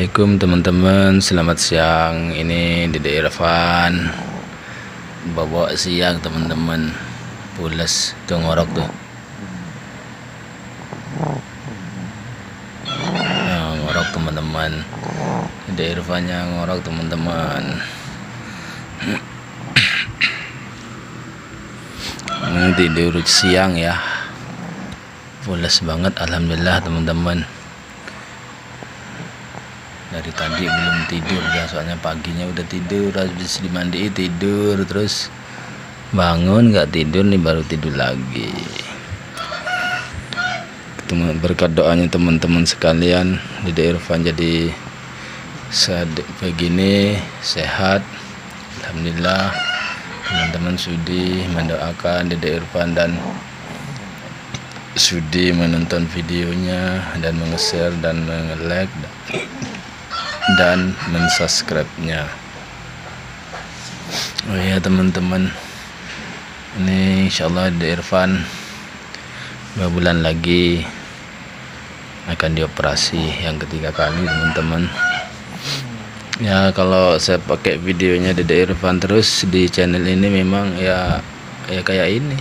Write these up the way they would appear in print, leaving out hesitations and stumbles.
Assalamualaikum teman-teman, selamat siang. Ini Dede Irfan bawa siang teman-teman. Pules tuh ngorok tuh. Nah, ngorok teman-teman. Dede Irfannya ngorok teman-teman. Ini tidur siang ya. Pules banget, alhamdulillah teman-teman. Dari tadi belum tidur ya, soalnya paginya udah tidur, habis dimandiin tidur, terus bangun nggak tidur nih, baru tidur lagi. Berkat doanya teman-teman sekalian, Dede Irfan jadi begini, sehat, alhamdulillah. Teman-teman sudi mendoakan Dede Irfan dan sudi menonton videonya dan menge-share dan menge-like dan mensubscribe-nya. Oh ya teman-teman, ini insyaallah Dede Irfan 2 bulan lagi akan dioperasi yang ketiga kali teman-teman. Ya kalau saya pakai videonya Dede Irfan terus di channel ini memang ya kayak ini.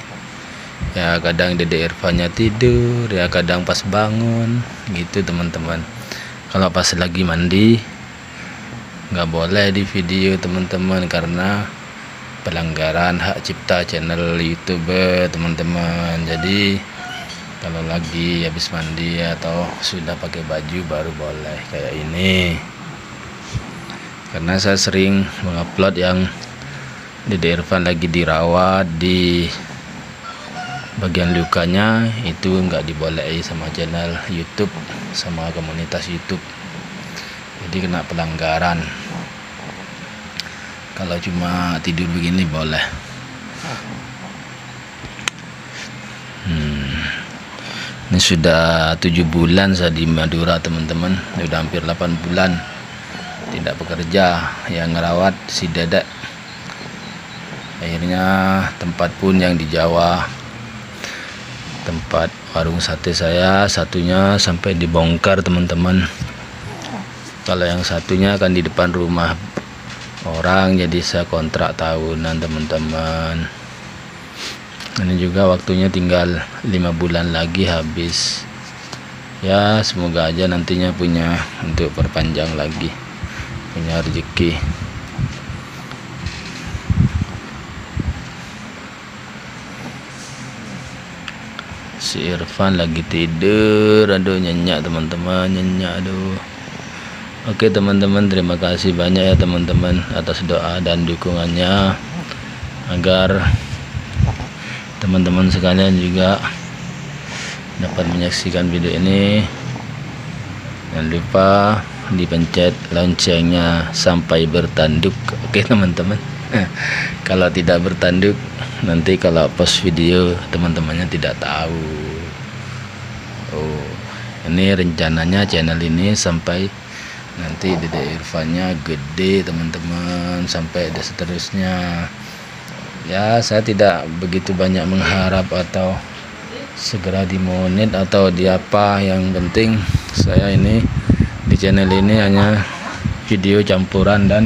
Ya kadang Dede Irfannya tidur, ya kadang pas bangun gitu teman-teman. Kalau pas lagi mandi nggak boleh di video teman-teman, karena pelanggaran hak cipta channel YouTube teman-teman. Jadi kalau lagi habis mandi atau sudah pakai baju baru boleh kayak ini, karena saya sering mengupload yang Dede Irfan lagi dirawat di bagian lukanya, itu nggak dibolehi sama channel YouTube, sama komunitas YouTube. Jadi kena pelanggaran. Kalau cuma tidur begini boleh. Ini sudah 7 bulan saya di Madura teman-teman, sudah hampir 8 bulan tidak bekerja, yang ngerawat si Dedek. Akhirnya tempat pun yang di Jawa, tempat warung sate saya satunya sampai dibongkar teman-teman. Kalau yang satunya kan di depan rumah orang, jadi saya kontrak tahunan teman-teman. Ini juga waktunya tinggal 5 bulan lagi habis. Ya semoga aja nantinya punya untuk perpanjang lagi, punya rezeki. Si Irfan lagi tidur, aduh nyenyak teman-teman, nyenyak aduh. Oke teman-teman, terima kasih banyak ya teman-teman atas doa dan dukungannya, agar teman-teman sekalian juga dapat menyaksikan video ini. Jangan lupa dipencet loncengnya sampai bertanduk. Oke teman-teman. Kalau tidak bertanduk, nanti kalau post video teman-temannya tidak tahu. Oh, ini rencananya channel ini sampai nanti Dede Irfannya gede teman-teman, sampai ada seterusnya. Ya saya tidak begitu banyak mengharap atau segera dimonet atau di apa, yang penting saya ini di channel ini hanya video campuran, dan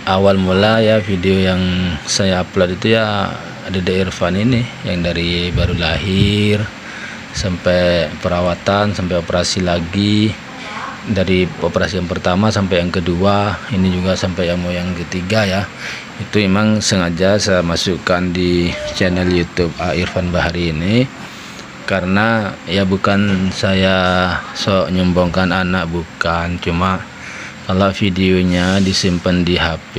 awal mula ya video yang saya upload itu ya Dede Irfan ini, yang dari baru lahir sampai perawatan sampai operasi lagi, dari operasi yang pertama sampai yang kedua, ini juga sampai yang mau yang ketiga ya. Itu memang sengaja saya masukkan di channel YouTube Irfan Bahari ini, karena ya bukan saya sok nyombongkan anak, bukan, cuma kalau videonya disimpan di HP,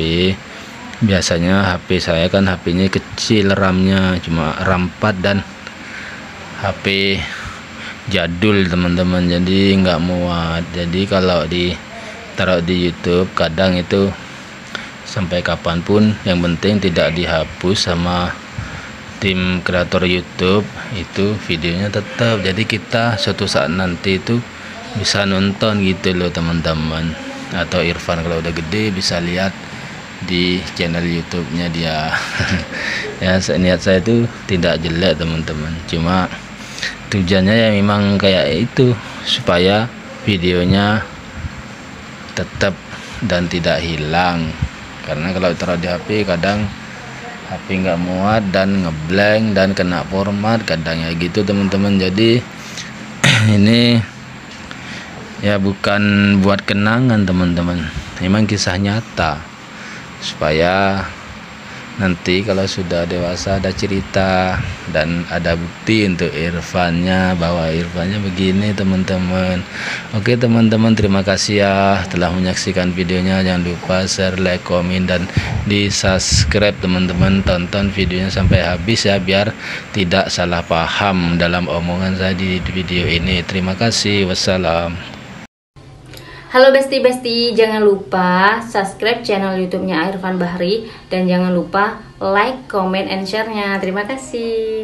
biasanya HP saya kan HP-nya kecil, RAM-nya cuma RAM 4 dan HP jadul teman-teman, jadi nggak muat. Jadi kalau ditaruh di YouTube kadang itu sampai kapanpun, yang penting tidak dihapus sama tim kreator YouTube, itu videonya tetap. Jadi kita suatu saat nanti itu bisa nonton gitu loh teman-teman. Atau Irfan kalau udah gede bisa lihat di channel YouTube-nya dia. Ya niat saya itu tidak jelek teman-teman, cuma tujuannya ya memang kayak itu, supaya videonya tetap dan tidak hilang. Karena kalau taruh di HP kadang HP nggak muat dan ngeblank dan kena format kadang ya gitu teman-teman. Jadi ini ya bukan buat kenangan teman-teman, memang kisah nyata supaya nanti kalau sudah dewasa ada cerita dan ada bukti untuk Irfannya, bahwa Irfannya begini teman-teman. Oke teman-teman, terima kasih ya telah menyaksikan videonya. Jangan lupa share, like, komen, dan di subscribe teman-teman. Tonton videonya sampai habis ya, biar tidak salah paham dalam omongan saya di video ini. Terima kasih, wassalam. Halo besti-besti, jangan lupa subscribe channel YouTube-nya Irfan Bahri dan jangan lupa like, comment, and share-nya. Terima kasih.